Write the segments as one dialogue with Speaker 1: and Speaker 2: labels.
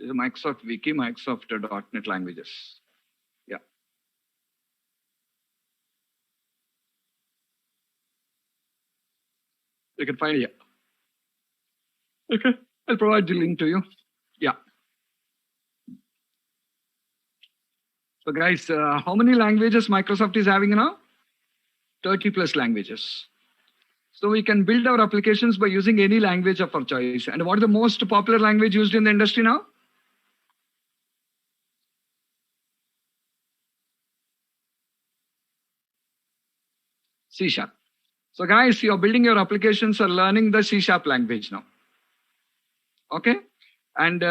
Speaker 1: This is Microsoft Wiki, Microsoft .NET languages. Yeah. You can find it. Okay. I'll provide the link to you. Yeah. So guys, how many languages Microsoft is having now? 30 plus languages. So we can build our applications by using any language of our choice. And what is the most popular language used in the industry now? C#. So guys, you're building your applications or learning the C# language now. Okay. And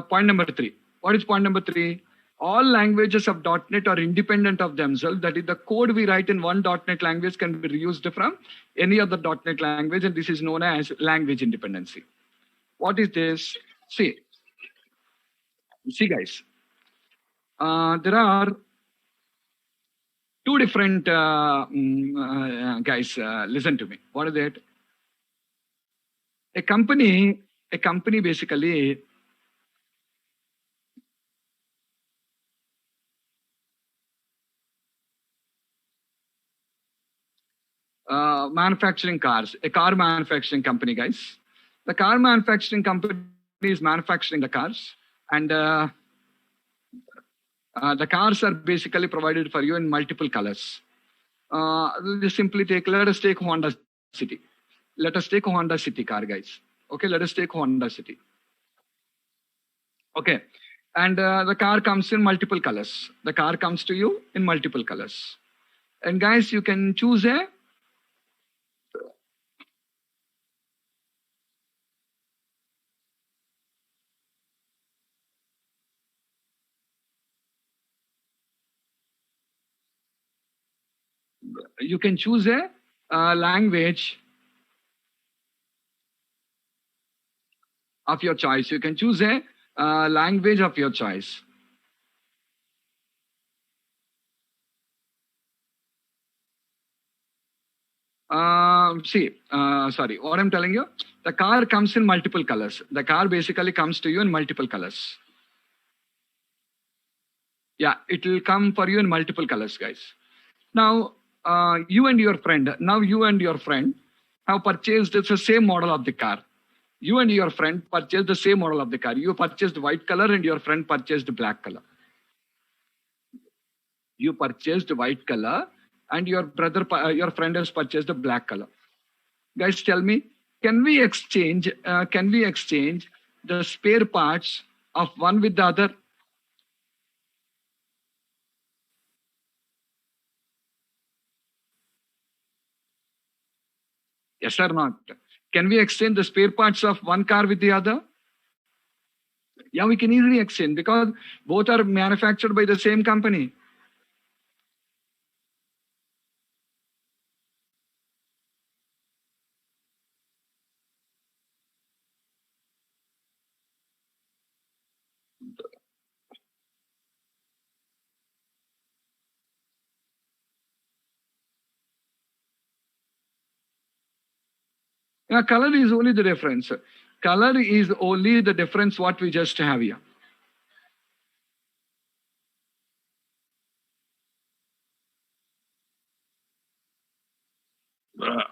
Speaker 1: point number 3. What is point number 3? All languages of .NET are independent of themselves. That is, the code we write in one .NET language can be reused from any other .NET language, and this is known as language independency. What is this? See guys, there are two different guys. Listen to me. What is it? A company basically manufacturing cars, a car manufacturing company, guys. The car manufacturing company is manufacturing the cars, and the cars are basically provided for you in multiple colors. Just simply let us take Honda City. Let us take Honda City car, guys. Okay, let us take Honda City. Okay, and the car comes in multiple colors. The car comes to you in multiple colors. And guys, you can choose a language of your choice. You can choose a language of your choice. Sorry, what I'm telling you, the car comes in multiple colors. The car basically comes to you in multiple colors. Yeah, it will come for you in multiple colors, guys. Now, you and your friend have purchased the same model of the car. You and your friend purchased the same model of the car. You purchased white color and your friend purchased black color. You purchased white color and your friend has purchased the black color. Guys, tell me, can we exchange the spare parts of one with the other? Yes or not? Can we exchange the spare parts of one car with the other? Yeah, we can easily exchange because both are manufactured by the same company. Yeah, color is only the difference. Color is only the difference what we just have here.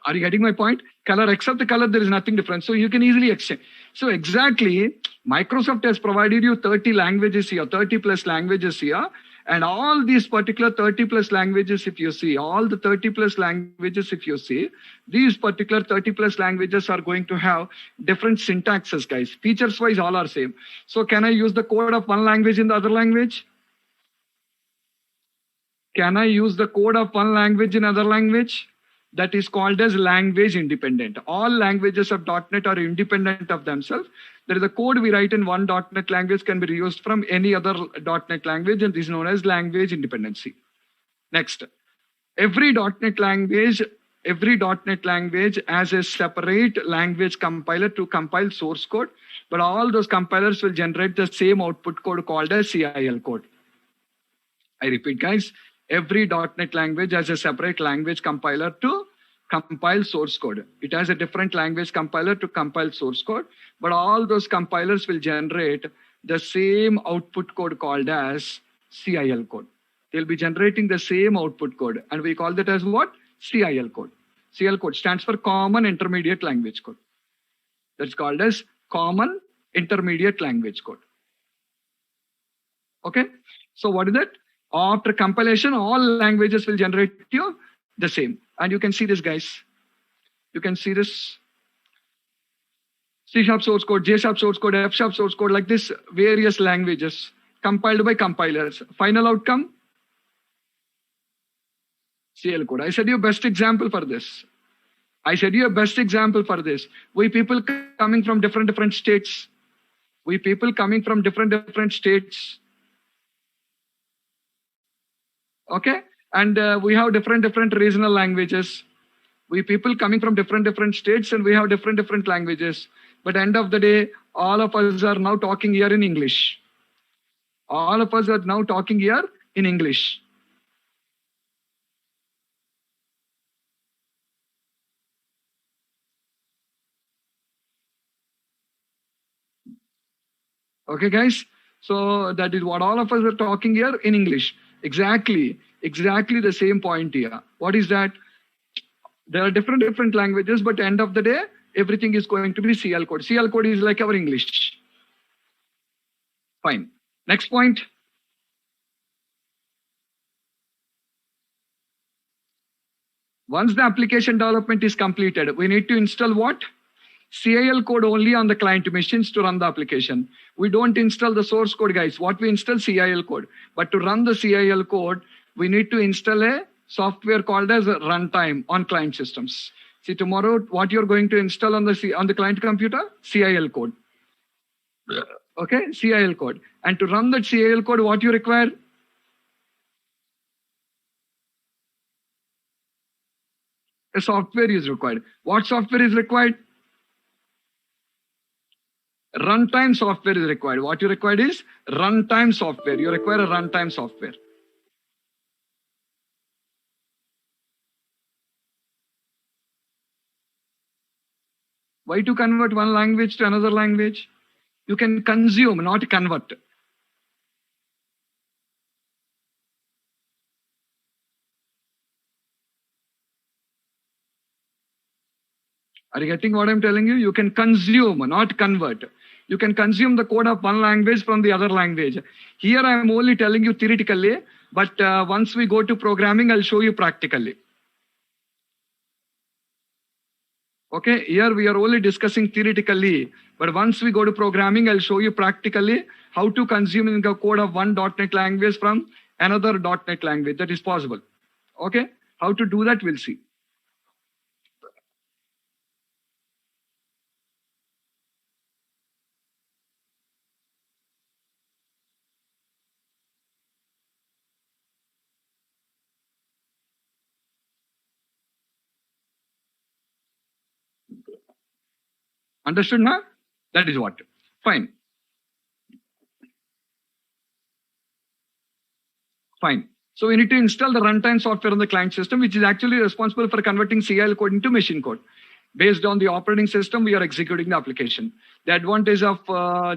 Speaker 1: Are you getting my point? Color, except the color, there is nothing different. So you can easily exchange. So exactly, Microsoft has provided you 30 languages here, 30 plus languages here. And all these particular 30 plus languages, if you see, these particular 30 plus languages are going to have different syntaxes, guys. Features wise, all are same. So can I use the code of one language in the other language? Can I use the code of one language in other language? That is called as language independent. All languages of .NET are independent of themselves. There is a code we write in one .NET language can be reused from any other .NET language, and this is known as language independency. Next, every .NET language has a separate language compiler to compile source code, but all those compilers will generate the same output code called as CIL code. I repeat, guys, every .NET language has a separate language compiler to compile source code. It has a different language compiler to compile source code, but all those compilers will generate the same output code called as CIL code. They'll be generating the same output code, and we call that as what? CIL code. CIL code stands for Common Intermediate Language Code. That's called as Common Intermediate Language Code. Okay. So what is that? After compilation, all languages will generate you the same. And you can see this, guys. You can see this. C# source code, J# source code, F# source code, like this, various languages compiled by compilers. Final outcome, CL code. I said you best example for this. We people coming from different states. Okay. And we have different regional languages. We people coming from different states, and we have different languages. But end of the day, all of us are now talking here in English. Okay, guys. So that is what all of us are talking here in English. Exactly the same point here. What is that? There are different languages, but end of the day, everything is going to be CL code. CL code is like our English. Fine. Next point. Once the application development is completed, we need to install what? CIL code only on the client machines to run the application. We don't install the source code, guys. What we install? CIL code. But to run the CIL code, we need to install a software called as runtime on client systems. See, tomorrow, what you're going to install on the client computer? CIL code. Okay, CIL code. And to run that CIL code, what you require? A software is required. What software is required? Runtime software is required. What you required is runtime software. You require a runtime software. Why to convert one language to another language? You can consume, not convert. Are you getting what I'm telling you? You can consume, not convert. You can consume the code of one language from the other language. Here I am only telling you theoretically, but once we go to programming, I'll show you practically. Okay, here we are only discussing theoretically, but once we go to programming, I'll show you practically how to consume the code of one .NET language from another .NET language. That is possible. Okay, how to do that, we'll see. Understood now? That is what. Fine. So we need to install the runtime software on the client system, which is actually responsible for converting CIL code into machine code. Based on the operating system, we are executing the application. The advantage of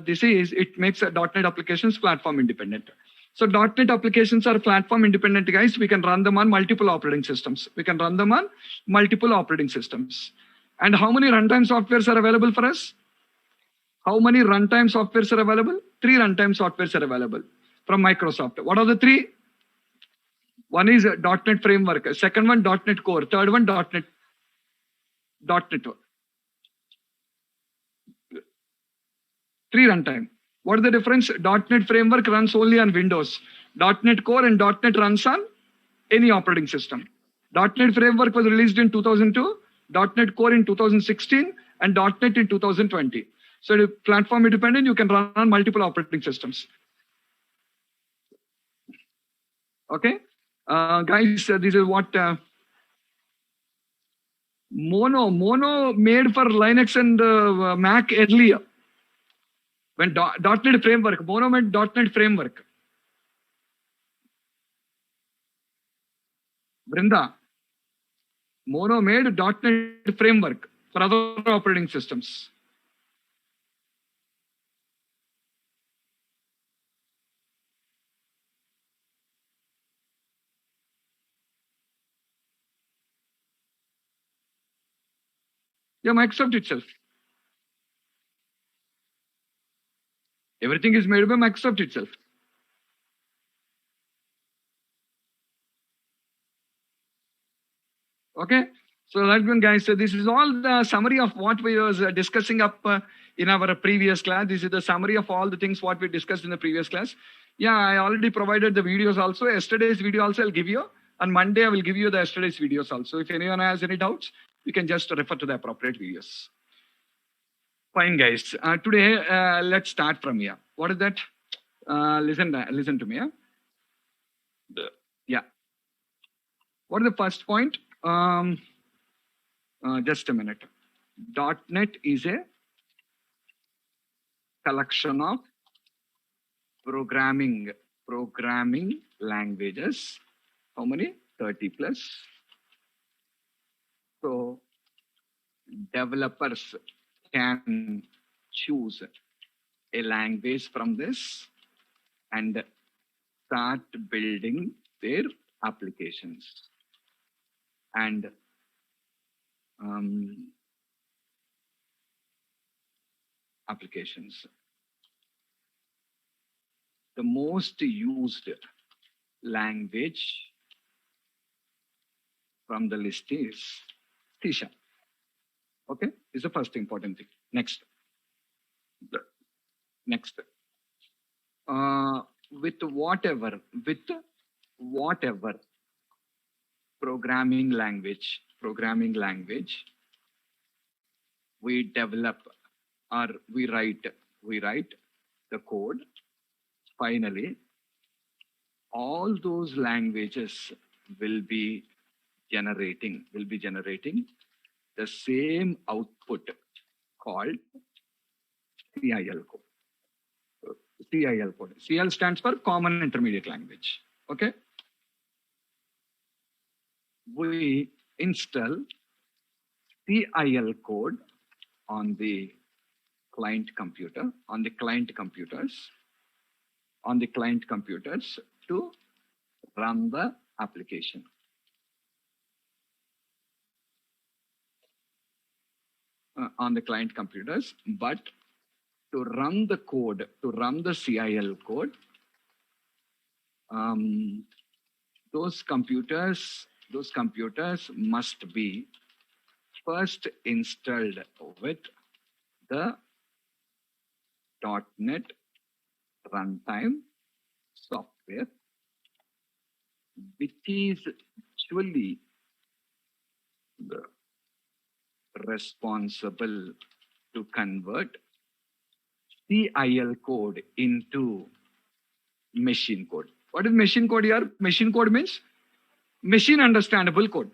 Speaker 1: this is it makes .NET applications platform independent. So .NET applications are platform independent, guys. We can run them on multiple operating systems. And how many runtime softwares are available for us? How many runtime softwares are available? 3 runtime softwares are available from Microsoft. What are the 3? One is .NET Framework. Second one, .NET Core. Third one, .NET. 3 runtime. What is the difference? .NET Framework runs only on Windows. .NET Core and .NET runs on any operating system. .NET Framework was released in 2002. .NET Core in 2016 and .NET in 2020. So platform independent, you can run on multiple operating systems. Okay, guys, this is what Mono made for Linux and Mac earlier. When .NET Framework, Mono made .NET Framework. Brinda. Mono made .NET Framework for other operating systems. Yeah, Microsoft itself. Everything is made by Microsoft itself. Okay. So that's one, guys. So this is all the summary of what we was discussing up in our previous class. This is the summary of all the things what we discussed in the previous class. Yeah, I already provided the videos also. Yesterday's video also I'll give you. On Monday, I will give you the yesterday's videos also. If anyone has any doubts, you can just refer to the appropriate videos. Fine, guys. Today, let's start from here. What is that? Listen to me. Yeah. What is the first point? Just a minute. .NET is a collection of programming languages. How many? 30 plus. So developers can choose a language from this and start building their applications. And applications. The most used language from the list is C#. Okay, is the first important thing. Next. With whatever programming language we develop or we write the code. Finally, all those languages will be generating the same output called CIL code. CIL code. CL stands for Common Intermediate Language. Okay. We install CIL code on the client computer, on the client computers to run the application. On the client computers, but to run the code, to run the CIL code, those computers must be first installed with the .NET runtime software, which is actually the responsible to convert CIL code into machine code. What is machine code here? Machine code means machine understandable code.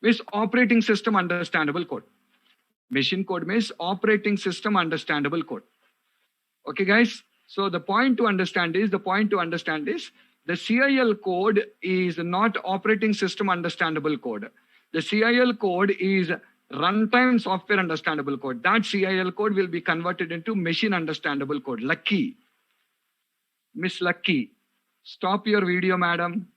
Speaker 1: Means operating system understandable code. Machine code means operating system understandable code. Okay, guys. So the point to understand is the CIL code is not operating system understandable code. The CIL code is runtime software understandable code. That CIL code will be converted into machine understandable code. Lucky. Miss Lucky, stop your video, madam.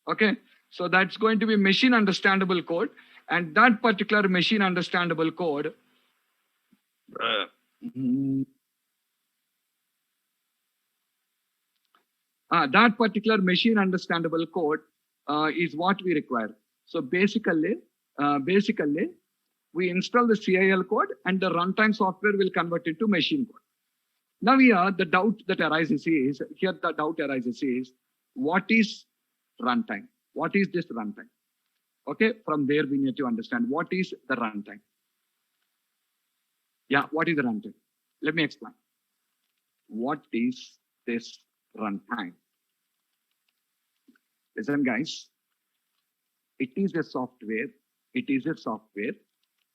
Speaker 1: Okay, so that's going to be machine understandable code, and that particular machine understandable code is what we require. So basically, we install the CIL code and the runtime software will convert it to machine code. Now here, the doubt arises is, what is runtime? What is this runtime? Okay, from there we need to understand what is the runtime. Yeah, what is the runtime? Let me explain. What is this runtime? Listen, guys, it is a software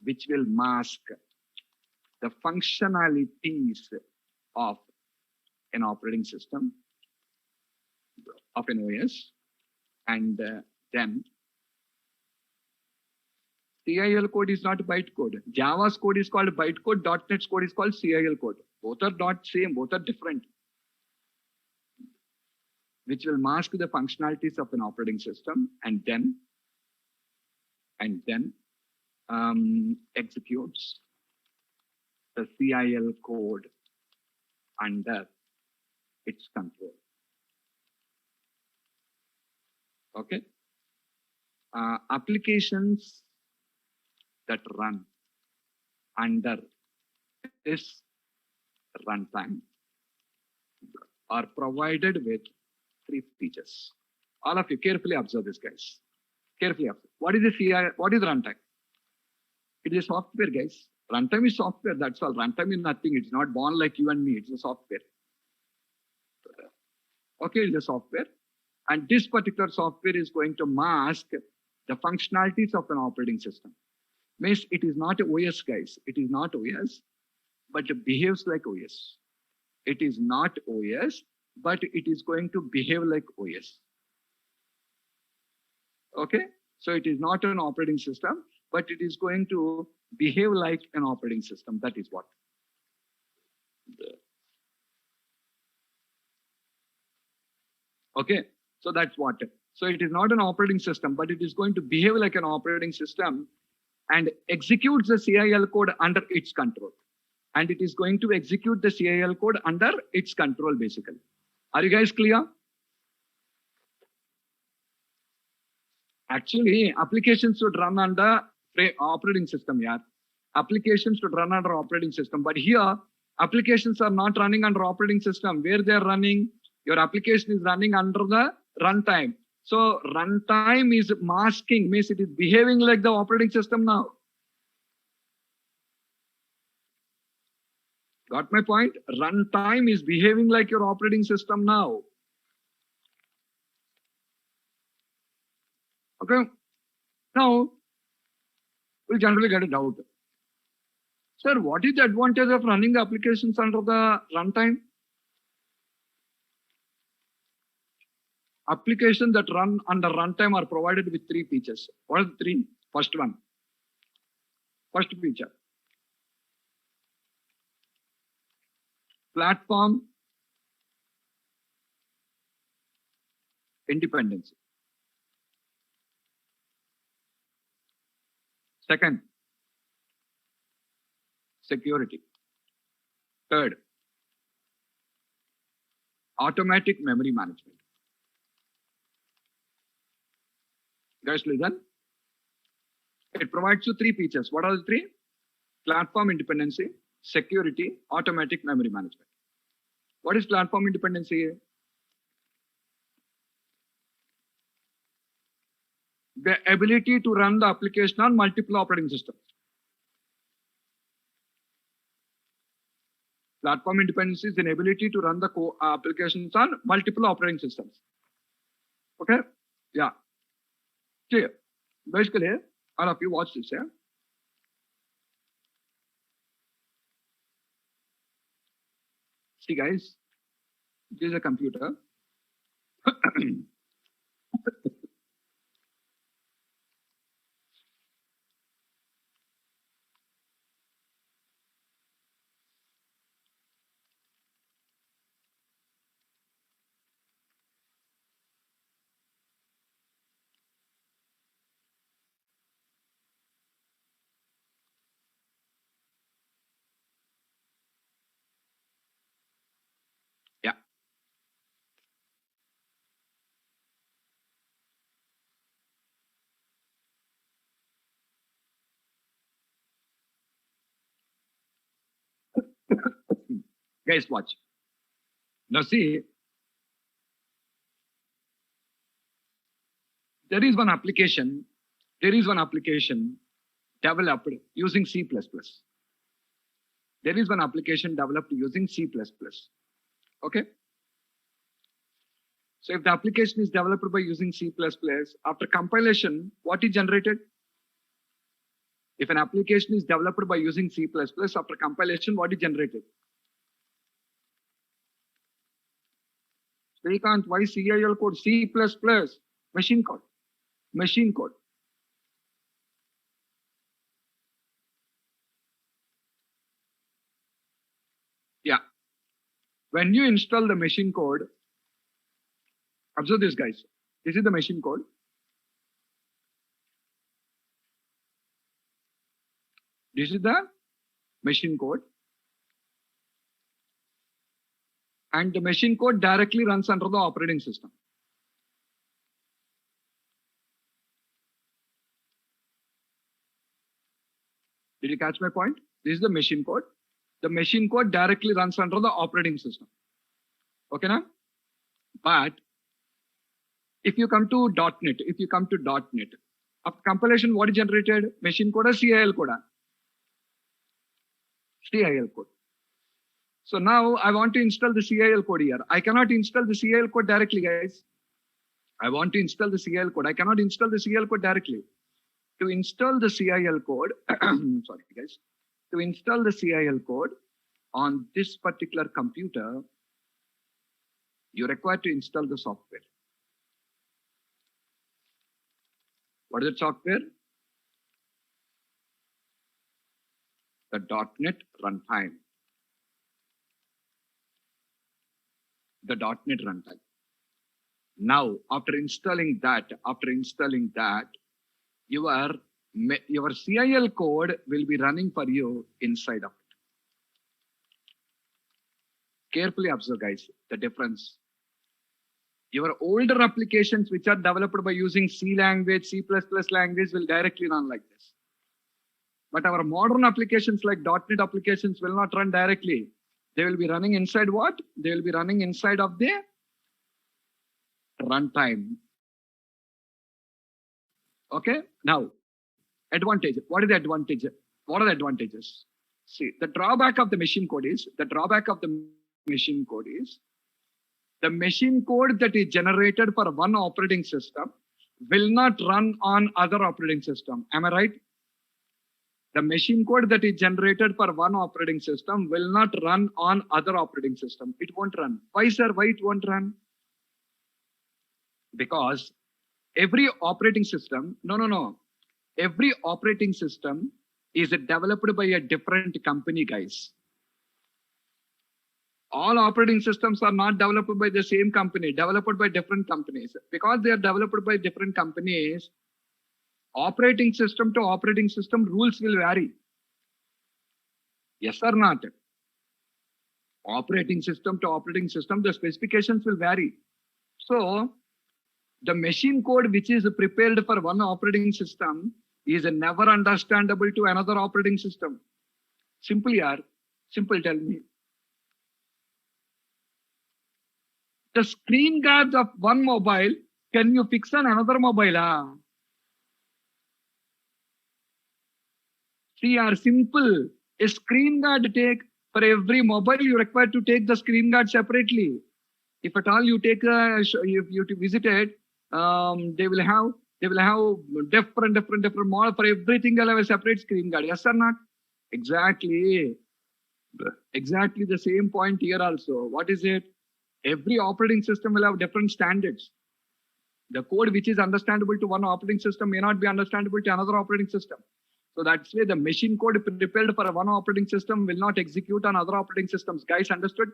Speaker 1: which will mask the functionalities of an operating system, of an OS, and then CIL code is not bytecode. Java's code is called bytecode. .NET's code is called CIL code. Both are not same. Both are different. which will mask the functionalities of an operating system and then executes the CIL code under its control. Okay. Applications that run under this runtime are provided with 3 features. All of you carefully observe this, guys. Carefully observe. What is the CI? What is runtime? It is software, guys. Runtime is software. That's all. Runtime is nothing. It's not born like you and me. It's a software. Okay, it's a software. And this particular software is going to mask the functionalities of an operating system. Means it is not OS, guys. It is not OS, but it behaves like OS. It is not OS, but it is going to behave like OS. Okay, so it is not an operating system, but it is going to behave like an operating system. That is what. Okay, so that's what. So it is not an operating system, but it is going to behave like an operating system and executes the CIL code under its control. And it is going to execute the CIL code under its control, basically. Are you guys clear? Actually, applications should run under operating system, yeah. Applications should run under operating system. But here, applications are not running under operating system. Where they are running, your application is running under the runtime. So runtime is masking, means it is behaving like the operating system now. Got my point? Runtime is behaving like your operating system now. Okay. Now, we generally get a doubt. Sir, what is the advantage of running the applications under the runtime? Applications that run under runtime are provided with 3 features. What are the 3? First one. First feature. Platform independence. Second, security. Third, automatic memory management. Guys, listen. It provides you 3 features. What are the 3? Platform independency, security, automatic memory management. What is platform independency? The ability to run the application on multiple operating systems. Platform independency is an ability to run the applications on multiple operating systems. Okay? Yeah. Clear. Basically, all of you watch this, yeah? See, guys, this is a computer. Yeah. Guys, watch. Now see, there is one application developed using C++. There is one application developed using C++. Okay? So if the application is developed by using C++, after compilation, what is generated? If an application is developed by using C++, after compilation, what is generated? Srikanth, why CIL code? C++, machine code. Machine code. Yeah. When you install the machine code, Observe this, guys. This is the machine code. This is the machine code. And the machine code directly runs under the operating system. Did you catch my point? This is the machine code. The machine code directly runs under the operating system. Okay, now? But if you come to .NET, after compilation, what is generated? Machine code or CIL code? CIL code. So now I want to install the CIL code here. I cannot install the CIL code directly, guys. I want to install the CIL code. I cannot install the CIL code directly. To install the CIL code, sorry guys, to install the CIL code on this particular computer, you're required to install the software. What is the software? The .NET Runtime. The .NET Runtime. Now, after installing that, your CIL code will be running for you inside of it. Carefully observe, guys, the difference. Your older applications which are developed by using C language, C++ language will directly run like this. But our modern applications like .NET applications will not run directly. They will be running inside what? They will be running inside of the runtime. Okay, now advantage. What is the advantage? What are the advantages? See, the drawback of the machine code is the machine code that is generated for one operating system will not run on other operating system. Am I right? The machine code that is generated for one operating system will not run on other operating system. It won't run. Why, sir? Why it won't run? Because every operating system, every operating system is developed by a different company, guys. All operating systems are not developed by the same company, developed by different companies. Because they are developed by different companies, operating system to operating system rules will vary. Yes or not? Operating system to operating system, the specifications will vary. So, the machine code which is prepared for one operating system is never understandable to another operating system. Simple, tell me. The screen guards of one mobile, can you fix on another mobile? See, simple. A screen guard take for every mobile you require to take the screen guard separately. If at all you take if you visit it, they will have different model for everything. They'll have a separate screen guard. Yes or not? Exactly the same point here also. What is it? Every operating system will have different standards. The code which is understandable to one operating system may not be understandable to another operating system. So that's why the machine code prepared for one operating system will not execute on other operating systems. Guys, understood?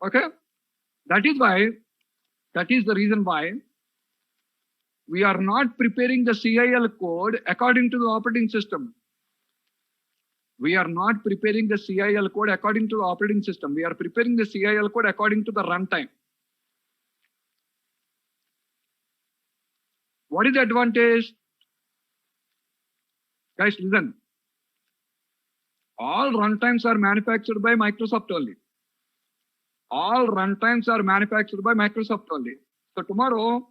Speaker 1: Okay. That is the reason why we are not preparing the CIL code according to the operating system. We are not preparing the CIL code according to the operating system. We are preparing the CIL code according to the runtime. What is the advantage? Guys, listen. All runtimes are manufactured by Microsoft only. All runtimes are manufactured by Microsoft only. So tomorrow,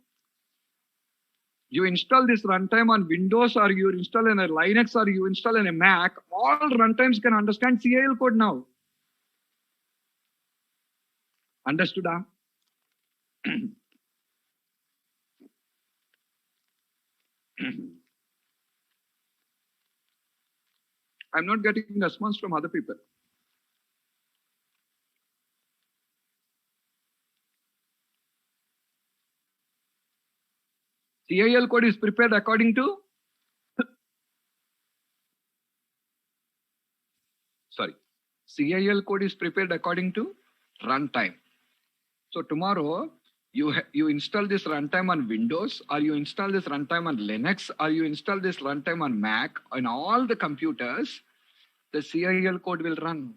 Speaker 1: you install this runtime on Windows, or you install in a Linux, or you install in a Mac, all runtimes can understand CIL code now. Understood? I'm not getting response from other people. CIL code is prepared according to Sorry. CIL code is prepared according to runtime. So tomorrow, you install this runtime on Windows, or you install this runtime on Linux, or you install this runtime on Mac. On all the computers, the CIL code will run.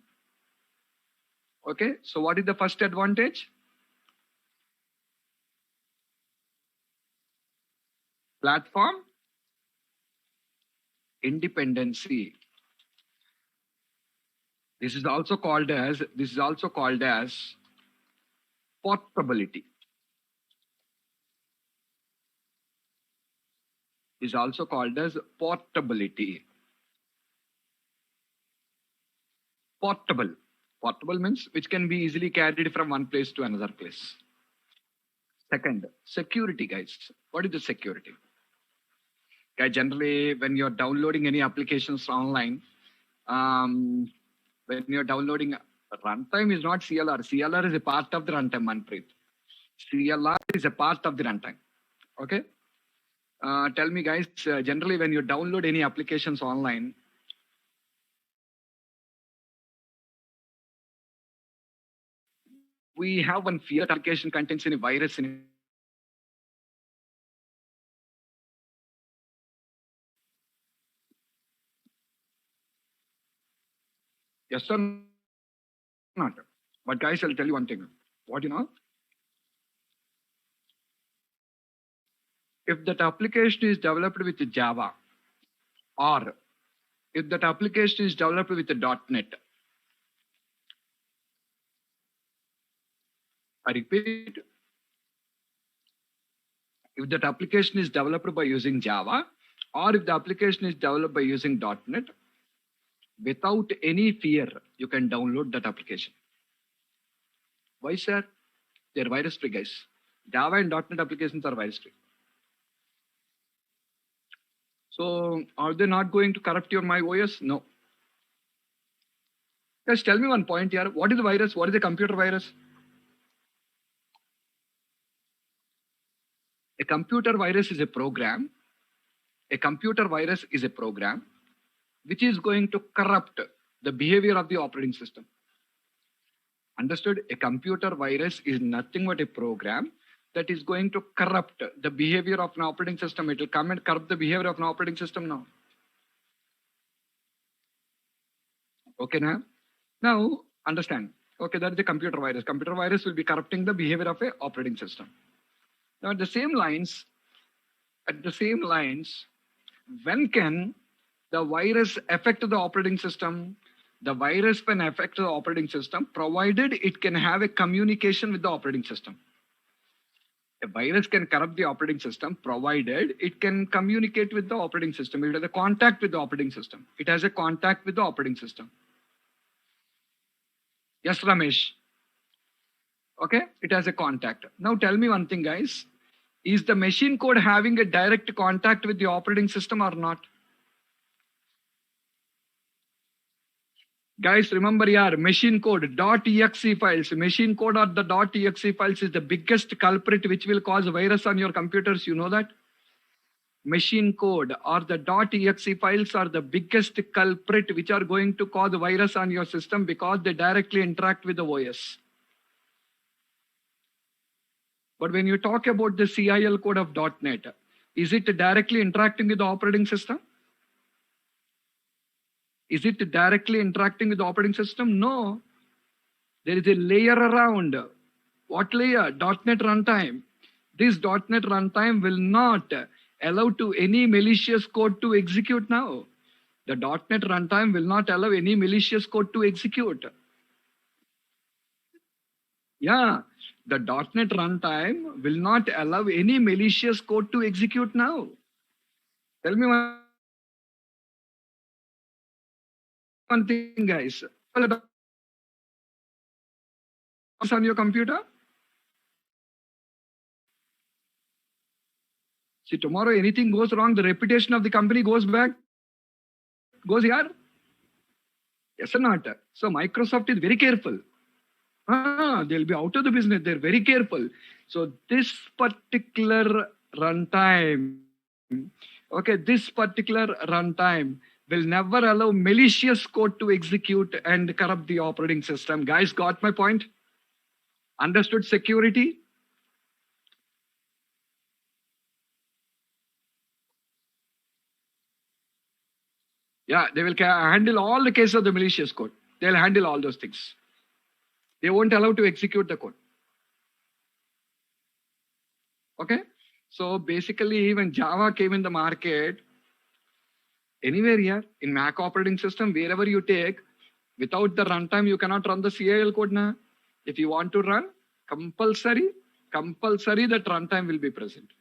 Speaker 1: Okay, so what is the first advantage? Platform independency. This is also called as portability. Is also called as portability. Portable. Portable means which can be easily carried from one place to another place. Second, security, guys. What is the security? Guys, generally, when you're downloading any applications online, when you're downloading, runtime is not CLR. CLR is a part of the runtime, Manpreet. CLR is a part of the runtime. Okay. Tell me, guys, generally, when you download any applications online, we have one fear that application contains any virus in it. Yes or not? But guys, I'll tell you one thing. What you know? If that application is developed with Java, or if that application is developed with .NET, I repeat, if that application is developed by using Java, or if the application is developed by using .NET, without any fear, you can download that application. Why, sir? They're virus-free, guys. Java and .NET applications are virus-free. So are they not going to corrupt your MyOS? No. Just tell me one point here. What is a virus? What is a computer virus? A computer virus is a program. A computer virus is a program which is going to corrupt the behavior of the operating system. Understood? A computer virus is nothing but a program that is going to corrupt the behavior of an operating system. It will come and corrupt the behavior of an operating system now. Okay, now understand. Okay, that is a computer virus. Computer virus will be corrupting the behavior of an operating system. Now, at the same lines, when can the virus affect the operating system? The virus can affect the operating system provided it can have a communication with the operating system. A virus can corrupt the operating system provided it can communicate with the operating system. It has a contact with the operating system. It has a contact with the operating system. Yes, Ramesh. Okay, it has a contact. Now tell me one thing, guys. Is the machine code having a direct contact with the operating system or not? Guys, remember here, machine code, .exe files. Machine code or the .exe files is the biggest culprit which will cause virus on your computers. You know that? Machine code or the .exe files are the biggest culprit which are going to cause virus on your system because they directly interact with the OS. But when you talk about the CIL code of .NET, is it directly interacting with the operating system? Is it directly interacting with the operating system? No. There is a layer around. What layer? .NET runtime. This .NET runtime will not allow to any malicious code to execute now. The .NET runtime will not allow any malicious code to execute. Yeah, the .NET runtime will not allow any malicious code to execute now. Tell me one thing, guys. On your computer? See, tomorrow anything goes wrong, the reputation of the company goes back, goes here. Yes or not? So Microsoft is very careful. They'll be out of the business. They're very careful. So this particular runtime, okay, this particular runtime will never allow malicious code to execute and corrupt the operating system. Guys, got my point? Understood security? Yeah, they will handle all the cases of the malicious code. They'll handle all those things. They won't allow to execute the code. Okay? So basically, when Java came in the market, anywhere here, in Mac operating system, wherever you take, without the runtime, you cannot run the CIL code now. If you want to run, compulsory that runtime will be present.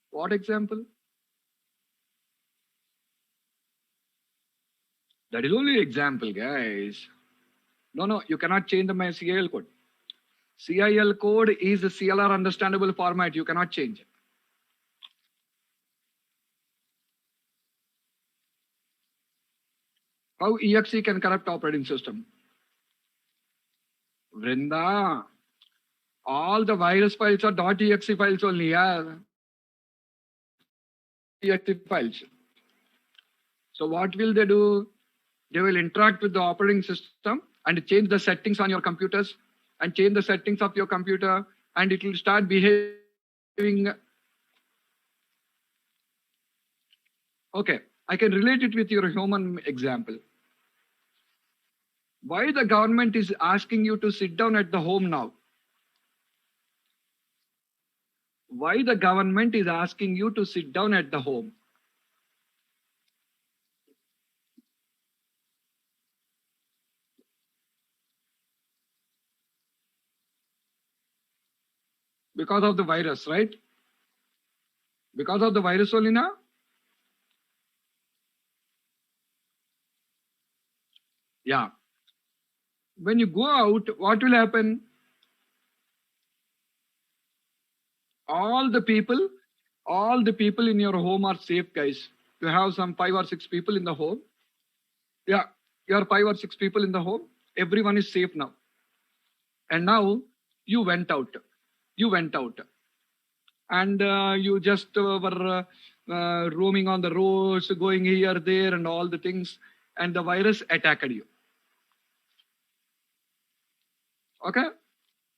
Speaker 1: What example? That is only example, guys. No, you cannot change the my CIL code. CIL code is a CLR understandable format. You cannot change. How exe can corrupt operating system? Vrinda, all the virus files are .exe files only. Yeah. .exe files. So what will they do? They will interact with the operating system and change the settings on your computers and change the settings of your computer, and it will start behaving. Okay, I can relate it with your human example. Why the government is asking you to sit down at the home now? Why the government is asking you to sit down at the home? Because of the virus, right? Because of the virus only now? Yeah. When you go out, what will happen? All the people in your home are safe, guys. You have some 5 or 6 people in the home. Yeah, you are 5 or 6 people in the home. Everyone is safe now. And now you went out. And you just were roaming on the roads, going here, there, and all the things. And the virus attacked you. Okay?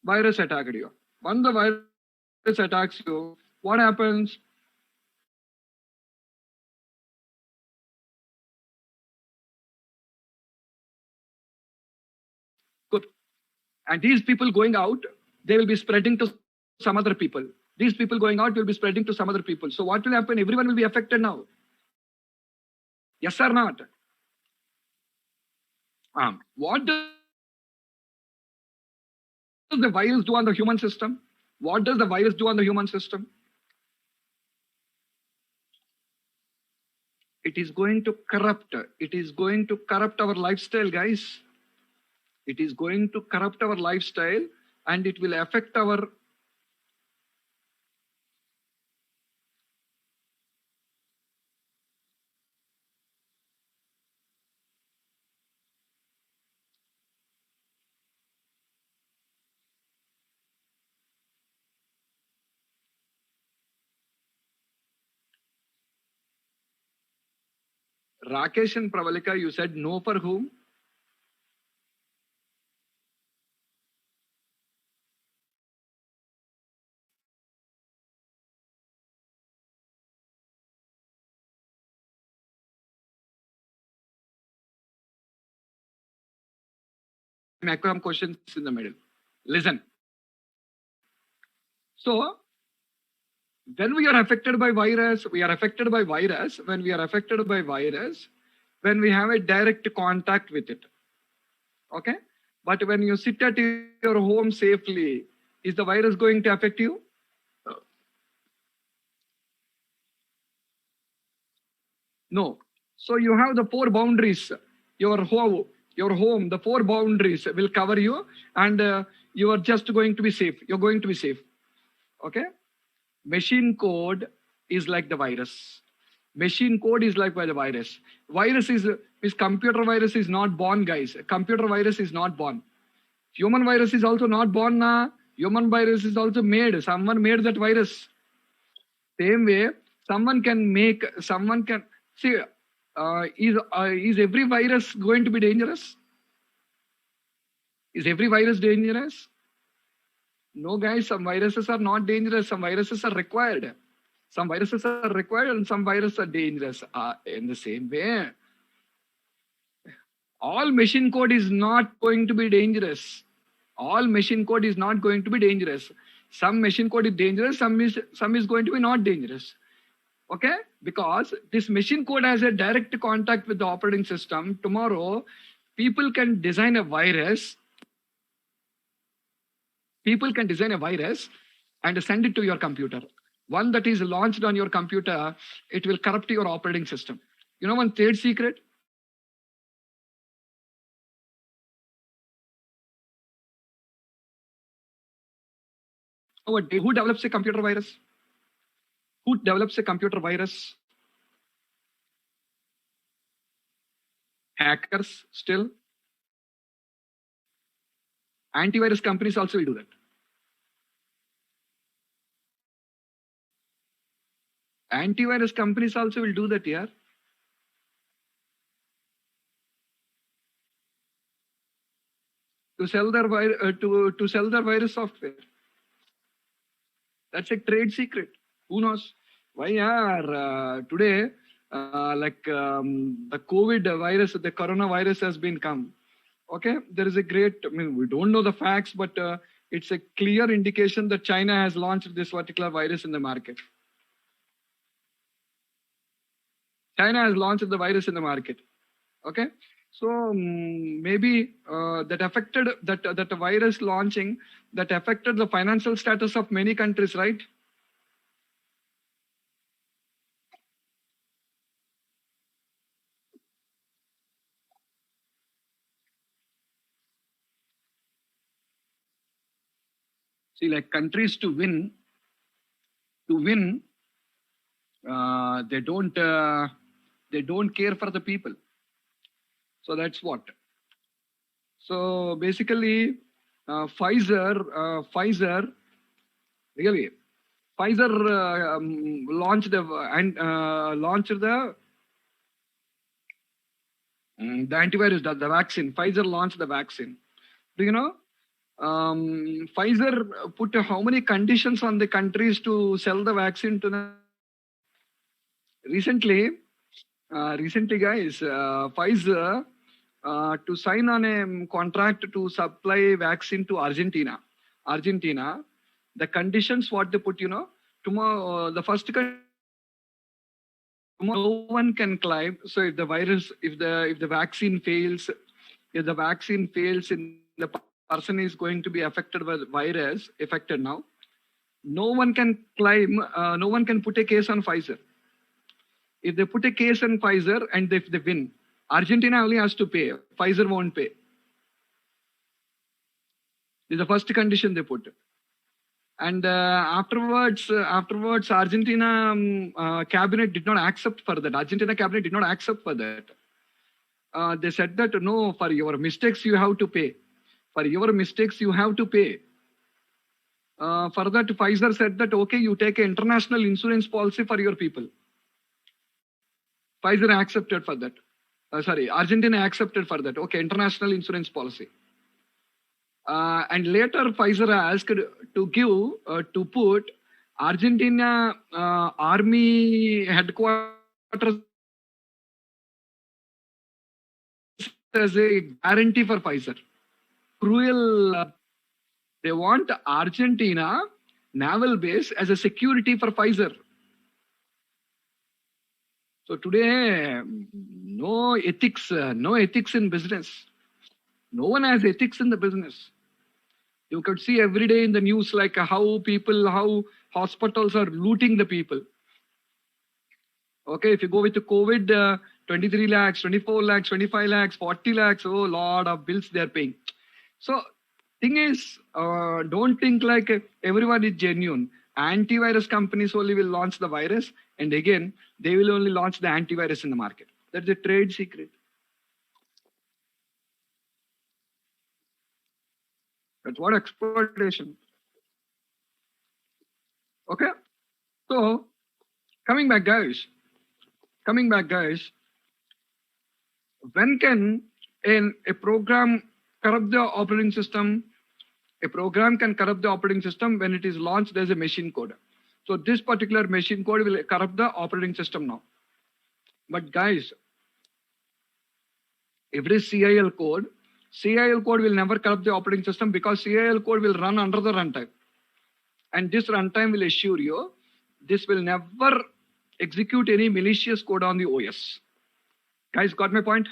Speaker 1: Virus attacked you. When the virus attacks you, what happens? Good. And these people going out, they will be spreading to some other people. These people going out will be spreading to some other people. So what will happen? Everyone will be affected now. Yes or not? What does the virus do on the human system? What does the virus do on the human system? It is going to corrupt. It is going to corrupt our lifestyle, guys. It is going to corrupt our lifestyle, and it will affect our Rakesh and Pravalika. You said no for whom? Macro questions in the middle. Listen. So, when we are affected by virus, when we are affected by virus, when we have a direct contact with it. Okay? But when you sit at your home safely, is the virus going to affect you? No. So you have the 4 boundaries. Your home, the 4 boundaries will cover you, and you are just going to be safe. You're going to be safe. Okay? Machine code is like the virus. Machine code is like by the virus. Virus is computer virus is not born, guys. Computer virus is not born. Human virus is also not born now. Human virus is also made. Someone made that virus. Same way, Someone can see. Is every virus going to be dangerous? Is every virus dangerous? No, guys. Some viruses are not dangerous. Some viruses are required. Some viruses are required, and some viruses are dangerous. In the same way, all machine code is not going to be dangerous. All machine code is not going to be dangerous. Some machine code is dangerous. Some is going to be not dangerous. Okay, because this machine code has a direct contact with the operating system. Tomorrow, people can design a virus. People can design a virus and send it to your computer. One that is launched on your computer, it will corrupt your operating system. You know one trade secret? Who develops a computer virus? Who develops a computer virus? Hackers still. Antivirus companies also will do that. Antivirus companies also will do that, yeah. To sell their to sell their virus software. That's a trade secret. Who knows? Why, yeah? Today, the COVID virus, the coronavirus has been come. Okay, there is a great. I mean, we don't know the facts, but it's a clear indication that China has launched this particular virus in the market. China has launched the virus in the market. Okay, so maybe that affected that virus launching that affected the financial status of many countries, right? See, like countries to win, they don't care for the people. So that's what. So basically, Pfizer really, Pfizer launched the antivirus, the vaccine. Pfizer launched the vaccine. Do you know? Pfizer put how many conditions on the countries to sell the vaccine to them? Recently, guys, Pfizer to sign on a contract to supply vaccine to Argentina. The conditions what they put, tomorrow the first no one can climb. So if the virus, if the vaccine fails, in the person is going to be affected by the virus, affected now. No one can claim, no one can put a case on Pfizer. If they put a case on Pfizer and if they win, Argentina only has to pay. Pfizer won't pay. This is the first condition they put. And afterwards, Argentina cabinet did not accept for that. Argentina cabinet did not accept for that. They said that no, for your mistakes you have to pay. For your mistakes you have to pay. For that, Pfizer said that okay, you take an international insurance policy for your people. Pfizer accepted for that. Argentina accepted for that. Okay, international insurance policy. And later Pfizer asked to give to put Argentina army headquarters as a guarantee for Pfizer. Cruel. They want Argentina naval base as a security for Pfizer. So today, no ethics in business. No one has ethics in the business. You could see every day in the news like how hospitals are looting the people. Okay, if you go with the COVID, 23 lakhs, 24 lakhs, 25 lakhs, 40 lakhs, oh, lot of bills they are paying. So thing is, don't think like everyone is genuine. Antivirus companies only will launch the virus, and again, they will only launch the antivirus in the market. That's a trade secret. That's what exploitation. Okay, so Coming back, guys. When can a program corrupt the operating system? A program can corrupt the operating system when it is launched as a machine code. So this particular machine code will corrupt the operating system now. But guys, if it is CIL code will never corrupt the operating system because CIL code will run under the runtime. And this runtime will assure you this will never execute any malicious code on the OS. Guys, got my point?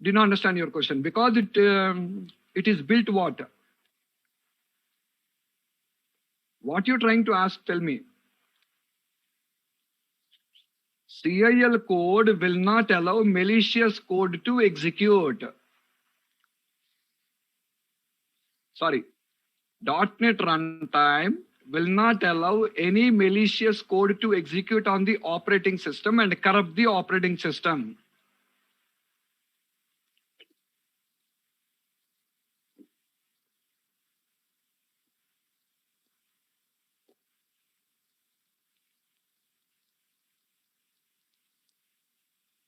Speaker 1: Did not understand your question because it is built what? What you're trying to ask, tell me. CIL code will not allow malicious code to execute. Sorry, .NET runtime will not allow any malicious code to execute on the operating system and corrupt the operating system.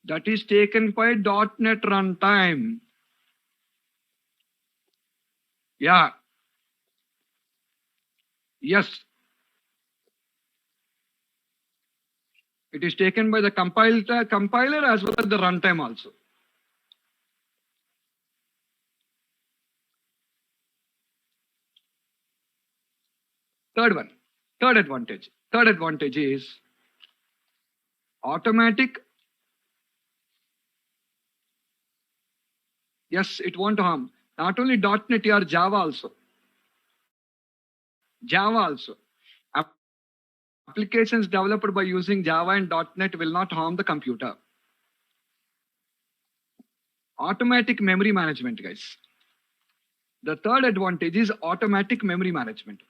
Speaker 1: That is taken by .NET runtime. Yeah. Yes. It is taken by the compiler as well as the runtime also. Third advantage is automatic. Yes, it won't harm. Not only .NET, or Java also. Applications developed by using Java and .NET will not harm the computer. Automatic memory management, guys. The third advantage is automatic memory management.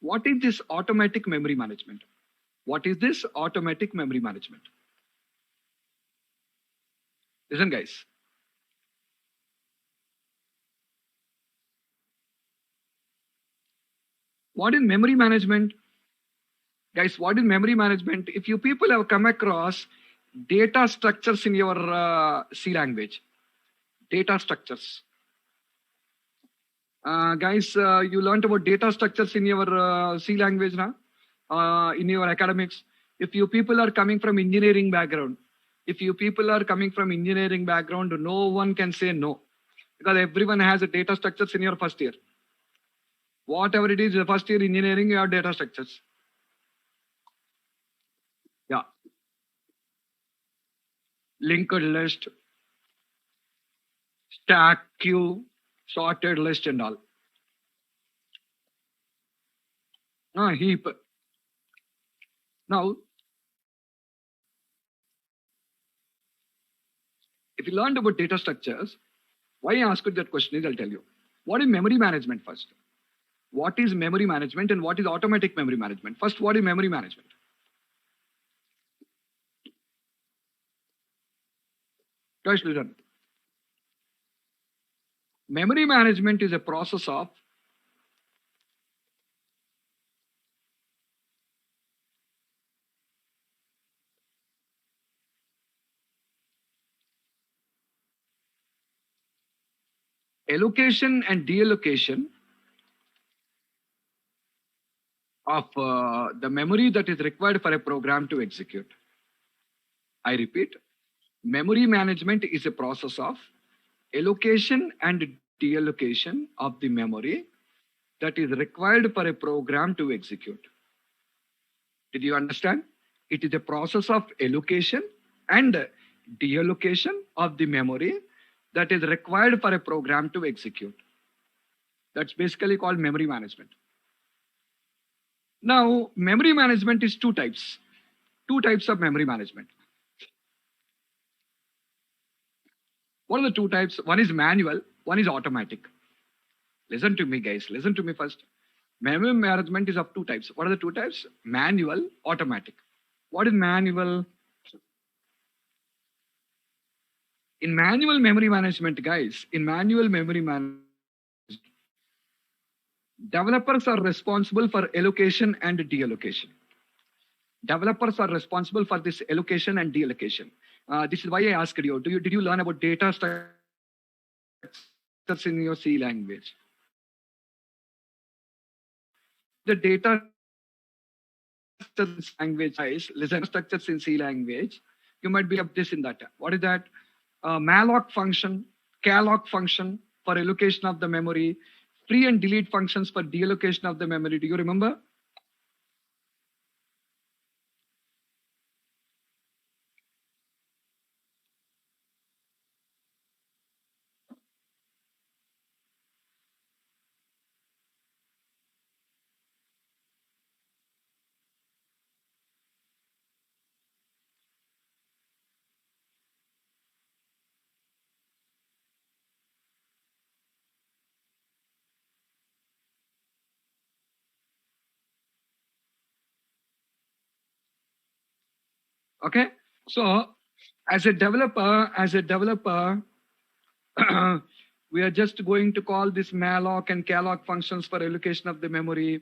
Speaker 1: What is this automatic memory management? Listen, guys. What is memory management? Guys, what is memory management? If you people have come across data structures in your C language, data structures. Guys, you learned about data structures in your C language now, in your academics. If you people are coming from engineering background, no one can say no, because everyone has a data structures in your first year. Whatever it is, the first year engineering, you have data structures. Yeah. Linked list, stack, queue, sorted list and all. Heap. Now, if you learned about data structures, why I asked that question is I'll tell you. What is memory management first? What is memory management and what is automatic memory management? First, what is memory management? Guys, listen. Memory management is a process of allocation and deallocation of the memory that is required for a program to execute. I repeat, memory management is a process of allocation and deallocation of the memory that is required for a program to execute. Did you understand? It is a process of allocation and deallocation of the memory that is required for a program to execute. That's basically called memory management. Now, memory management is two types. Two types of memory management. What are the two types? One is manual, one is automatic. Listen to me, guys. Listen to me first. Memory management is of two types. What are the two types? Manual, automatic. What is manual? In manual memory management, guys, in manual memory management, developers are responsible for allocation and deallocation. Developers are responsible for this allocation and deallocation. This is why I asked you, did you learn about data structures in your C language? The data structures language, guys, listen, structures in C language, you might be up this in that. What is that? Malloc function, calloc function for allocation of the memory, free and delete functions for deallocation of the memory. Do you remember? Okay. So as a developer, we are just going to call this malloc and calloc functions for allocation of the memory.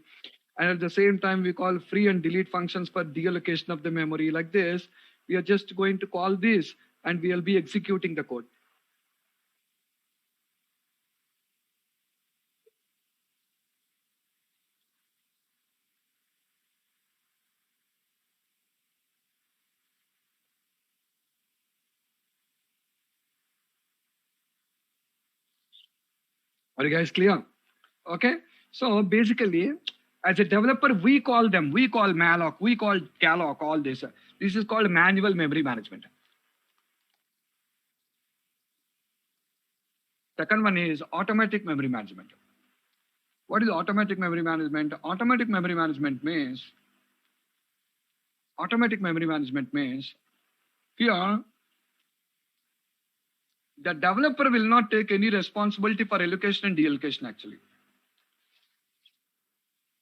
Speaker 1: And at the same time, we call free and delete functions for deallocation of the memory. Like this, we are just going to call this and we'll be executing the code. Are you guys clear? Okay. So basically, as a developer, we call malloc, we call calloc, all this. This is called manual memory management. Second one is automatic memory management. What is automatic memory management? Automatic memory management means here the developer will not take any responsibility for allocation and deallocation actually.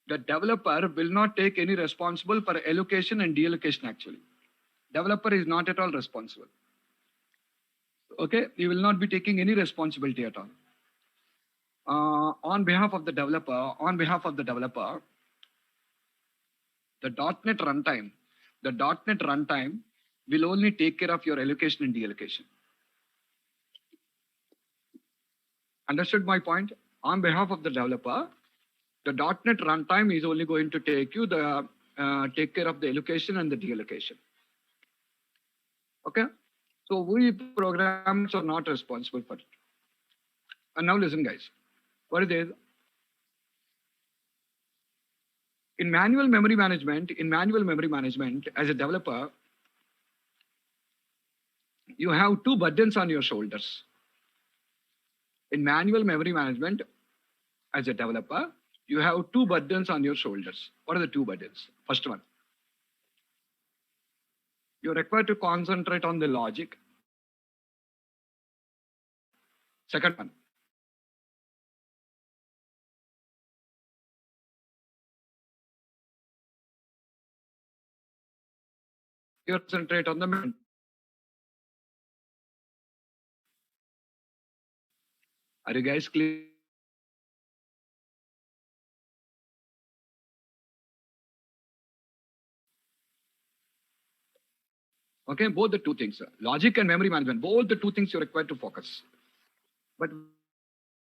Speaker 1: The developer will not take any responsible for allocation and deallocation actually. Developer is not at all responsible. Okay, he will not be taking any responsibility at all. On behalf of the developer, the .NET runtime will only take care of your allocation and deallocation. Understood my point? On behalf of the developer, the .NET runtime is only going to take care of the allocation and the deallocation. Okay? So we programmers are not responsible for it. And now listen, guys. What is it? In manual memory management, as a developer, you have two burdens on your shoulders. In manual memory management, as a developer, you have two burdens on your shoulders. What are the two burdens? First one, you're required to concentrate on the logic. Second one, you concentrate on the memory. Are you guys clear? Okay, both the two things, logic and memory management, both the two things you're required to focus. But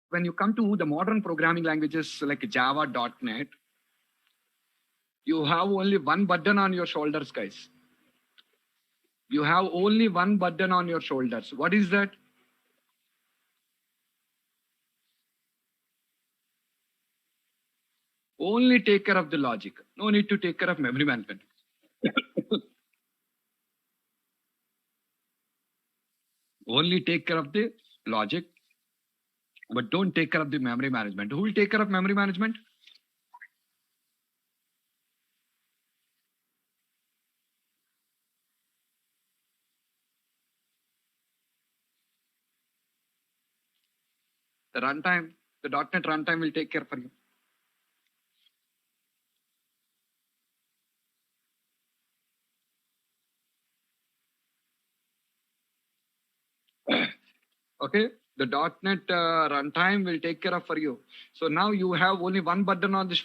Speaker 1: when you come to the modern programming languages like Java, .NET, you have only one burden on your shoulders, guys. You have only one burden on your shoulders. What is that? Only take care of the logic. No need to take care of memory management. Only take care of the logic, but don't take care of the memory management. Who will take care of memory management? The runtime, the .NET runtime will take care for you. Okay, the .NET runtime will take care of for you. So now you have only one button on the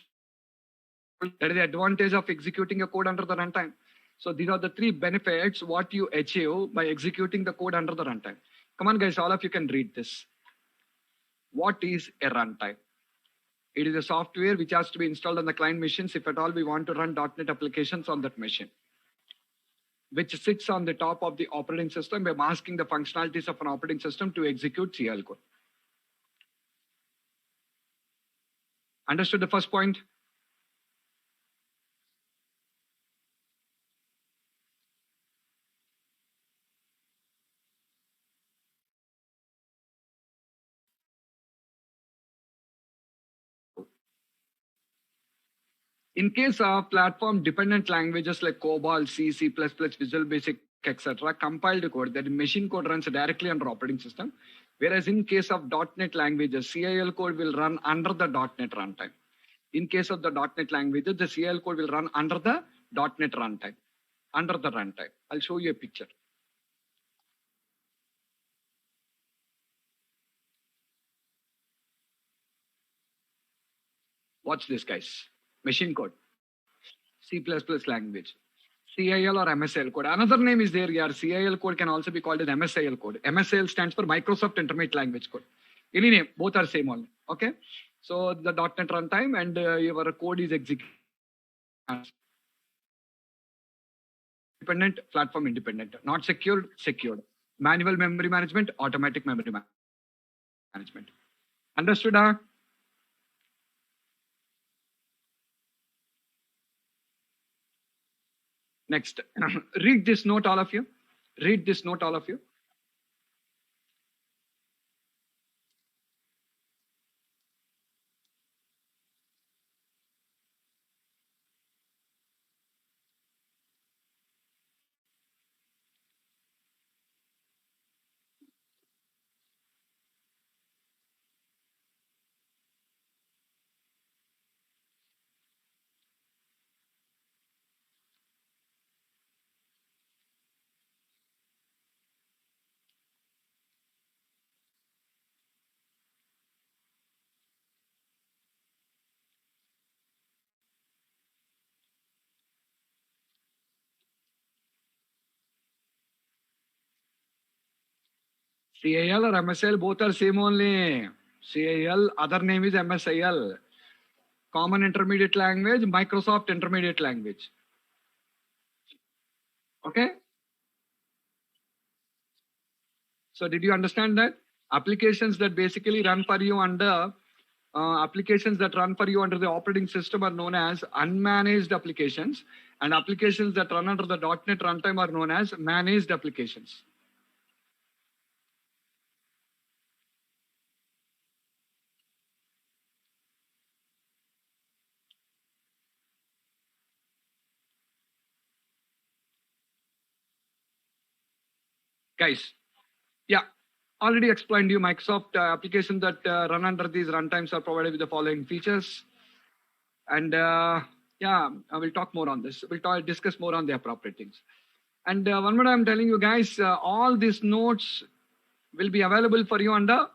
Speaker 1: that is the advantage of executing a code under the runtime. So these are the three benefits what you achieve by executing the code under the runtime. Come on, guys, all of you can read this. What is a runtime? It is a software which has to be installed on the client machines if at all we want to run .NET applications on that machine, which sits on the top of the operating system by masking the functionalities of an operating system to execute CL code. Understood the first point? In case of platform-dependent languages like COBOL, C, C++, Visual Basic, etc., compiled code, that machine code runs directly under operating system. Whereas in case of .NET languages, CIL code will run under the .NET runtime. In case of the .NET languages, the CIL code will run under the .NET runtime, under the runtime. I'll show you a picture. Watch this, guys. Machine code, C++ language. CIL or MSIL code. Another name is there here. CIL code can also be called as MSIL code. MSIL stands for Microsoft Intermediate Language Code. Any name, both are same only. Okay. So the .NET runtime and your code is executed. Independent, platform independent. Not secured, secured. Manual memory management, automatic memory management. Understood? Huh? Next, read this note, all of you. Read this note, all of you. CIL or MSIL, both are same only. CIL, other name is MSIL. Common Intermediate Language, Microsoft Intermediate Language. Okay. So did you understand that? Applications that basically run for you under applications that run for you under the operating system are known as unmanaged applications, and applications that run under the .NET runtime are known as managed applications. Guys, yeah, already explained you Microsoft applications that run under these runtimes are provided with the following features. And yeah, I will talk more on this. We'll discuss more on the appropriate things. And one more I'm telling you guys, all these notes will be available for you under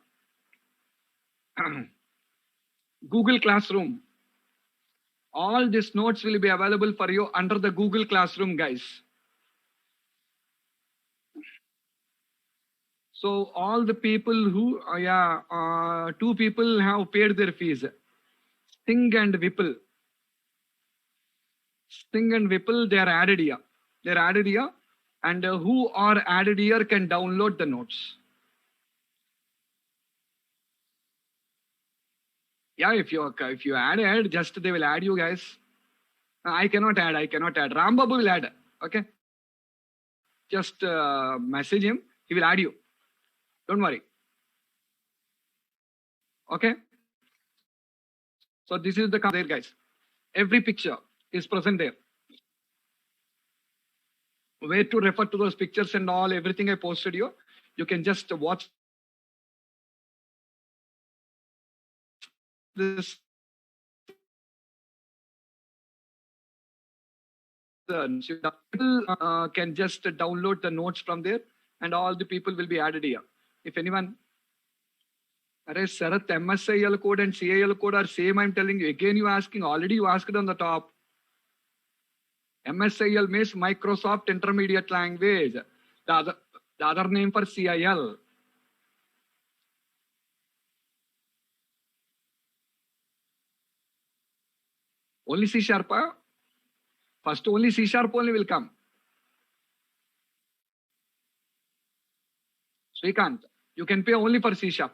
Speaker 1: Google Classroom. All these notes will be available for you under the Google Classroom, guys. So all the people who, two people have paid their fees. Sting and Whipple. Sting and Whipple, they are added here. They're added here. And who are added here can download the notes. Yeah, if you add, just they will add you guys. I cannot add. Rambabu will add. Okay. Just message him. He will add you. Don't worry. Okay. So this is the there, guys. Every picture is present there. Where to refer to those pictures and all, everything I posted you. You can just watch this. People can just download the notes from there, and all the people will be added here. If anyone Array, Sarath, MSIL code and CIL code are same. I'm telling you. Again, you asking. Already you asked on the top. MSIL means Microsoft Intermediate Language. The other name for CIL. Only C sharp. First, only C sharp only will come. Srikanth, you can pay only for C sharp.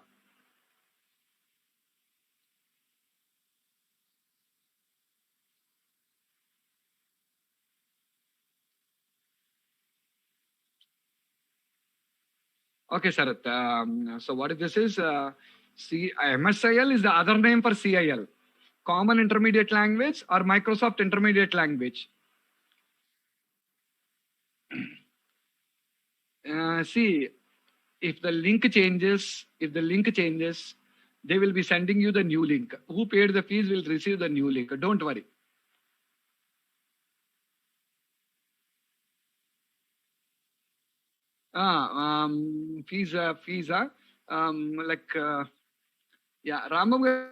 Speaker 1: Okay, Sarath. So what is this is MSIL is the other name for CIL. Common Intermediate Language or Microsoft Intermediate Language. See, if the link changes, they will be sending you the new link. Who paid the fees will receive the new link. Don't worry. Fees, like, yeah, Ramam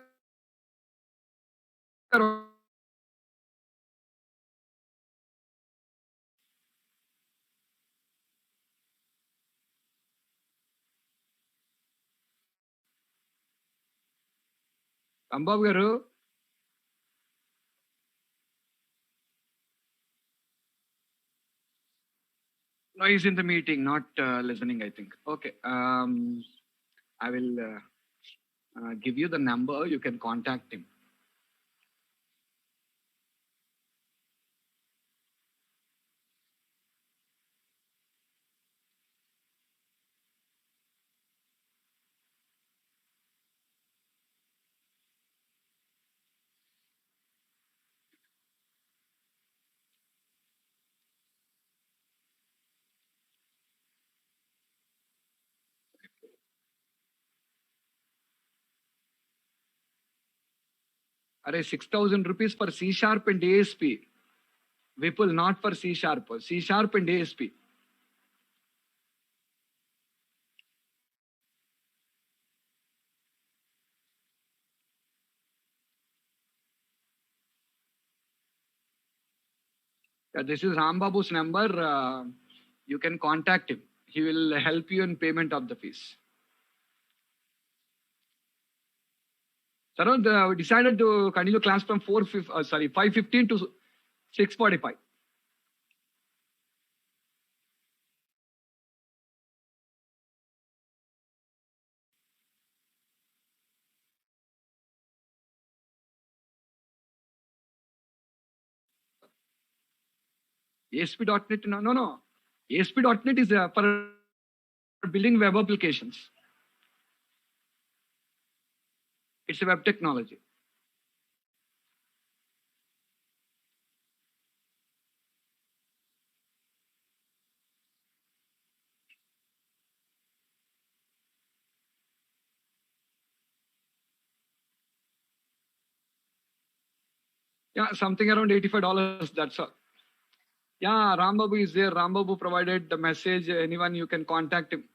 Speaker 1: Rambabu garu, no, he's in the meeting, not listening, I think. Okay. I will give you the number. You can contact him. Array 6,000 rupees for C sharp and ASP. Vipul, not for C sharp. C sharp and ASP. This is Rambabu's number. You can contact him. He will help you in payment of the fees. Sarod, we decided to continue class from 5:15 to 6:45. ASP.NET, no. ASP.NET is for building web applications. It's a web technology. Yeah, something around $85. That's all. Yeah, Rambabu is there. Rambabu provided the message. Anyone you can contact him.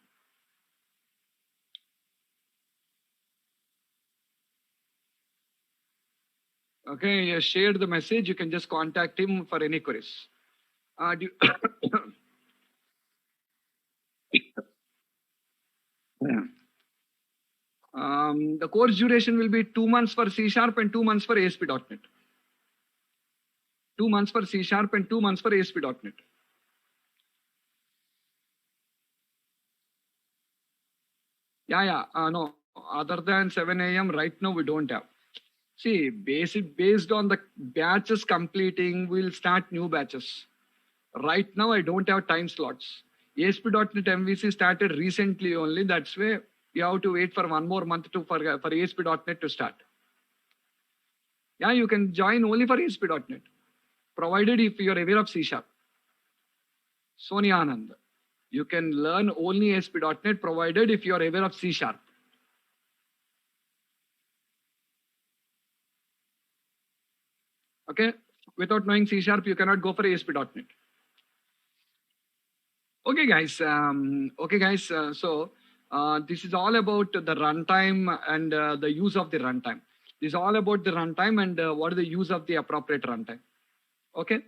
Speaker 1: Okay, he shared the message. You can just contact him for any queries. The course duration will be 2 months for C sharp and 2 months for ASP.NET. 2 months for C sharp and 2 months for ASP.NET. Yeah. No, other than 7 a.m. right now we don't have. See, based on the batches completing, we'll start new batches. Right now, I don't have time slots. ASP.NET MVC started recently only. That's why you have to wait for 1 more month for ASP.NET to start. Yeah, you can join only for ASP.NET, provided if you're aware of C sharp. Sonia Anand, you can learn only ASP.NET provided if you're aware of C sharp. Okay, without knowing C sharp, you cannot go for ASP.NET. Okay, guys. So This is all about the runtime and the use of the runtime. This is all about the runtime and what is the use of the appropriate runtime. Okay,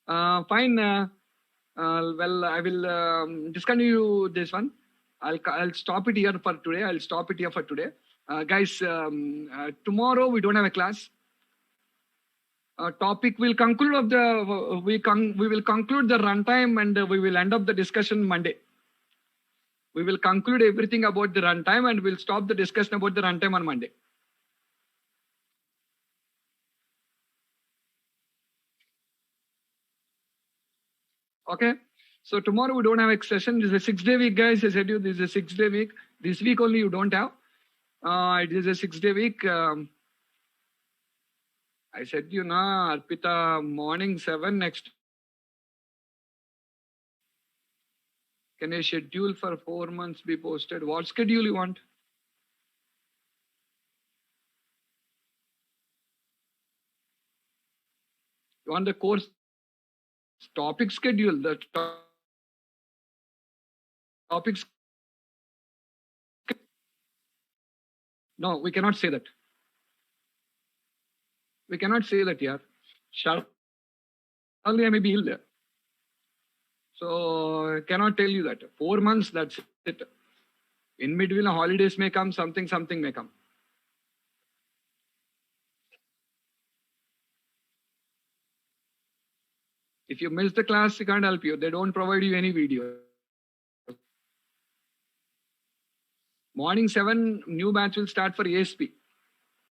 Speaker 1: fine. Well, I will discontinue this one. I'll stop it here for today. I'll stop it here for today. Guys, tomorrow we don't have a class. Topic will conclude of the we will conclude the runtime and we will end up the discussion Monday. We will conclude everything about the runtime and we'll stop the discussion about the runtime on Monday. Okay. So tomorrow we don't have a session. This is a 6-day week, guys. I said you this is a 6-day week. This week only you don't have. It is a 6-day week. I said you na Arpita morning 7 next. Can a schedule for 4 months be posted? What schedule you want? You want the course topic schedule? The topics. No, we cannot say that. We cannot say that, yeah. Only I may be ill there. So I cannot tell you that. 4 months, that's it. In between, holidays may come, something may come. If you miss the class, they can't help you. They don't provide you any video. Morning 7, new batch will start for ASP.